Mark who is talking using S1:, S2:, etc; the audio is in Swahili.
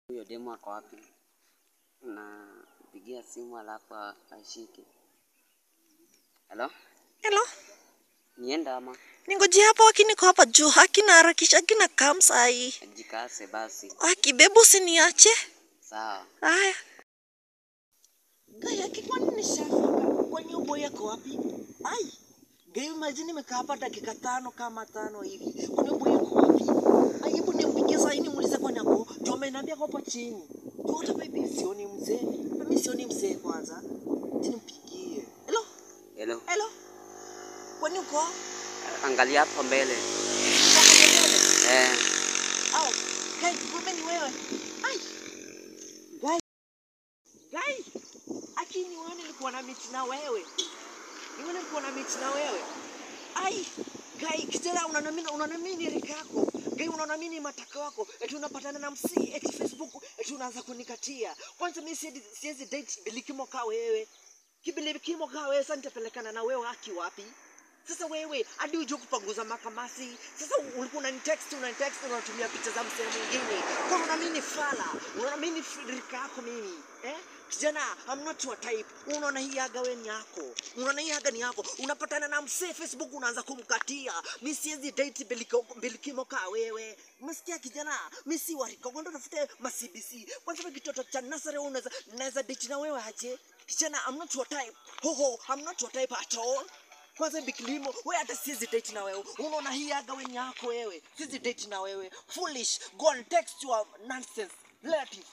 S1: Huyo demu ako wapi? Na pigia simu alafu ashike. Hello?
S2: Hello?
S1: Nienda ama?
S2: Ningoje hapa niko hapa juu. Hakina harakisha, hakina kamsa hii.
S1: Jikase basi.
S2: Bebu usiniache.
S1: Sawa.
S2: Haya. Gaya kwani nishafika? Kwani ubo yako wapi? Ai. Gaya imagine nimekaa hapa dakika 5 kama 5 hivi. Kwani ubo yako wapi? Ai, hebu nimpigie saa hii nimuulize kwani hapo. Ndio ameniambia hapo chini. Ndio hata baby sioni mzee. Mimi sioni mzee kwanza. Nimpigie. Hello?
S1: Hello.
S2: Hello? Kwani uko?
S1: Angalia hapo mbele.
S2: Au, Guy, kumbe ni wewe. Ai. Guy. Akini wewe nilikuwa na meet na wewe. Nilikuwa na meet na wewe. Ai. Guy, kijana unaona mimi rika yako. Guy, unaona mimi mataka wako. Eti unapatana na msi, eti Facebook, eti unaanza kunikatia. Kwanza mimi siwezi date bilikimo ka wewe. Kibilikimo ka wewe sasa nitapelekana na wewe haki wapi? Sasa wewe hadi uje kupanguza makamasi. Sasa ulikuwa unanitext unatumia picha za msemo mwingine. Kwa unaona mimi ni fala. Unaona mimi ni rika yako mimi. Kijana, I'm not your type. Unaona hii aga wewe ni yako. Unaona hii aga ni yako. Unapatana na msee Facebook unaanza kumkatia. Mimi siwezi date bilikimo ka wewe. Umesikia kijana? Mimi si warika. Kwenda tafute ma CBC. Kwanza wewe kitoto cha Nasare unaweza date na wewe aje? Kijana, I'm not your type. I'm not your type at all. Kwanza bikilimo, wewe hata siwezi date na wewe. Unaona hii aga wewe ni yako wewe. Siwezi date na wewe. Foolish. Go and text your nonsense relative.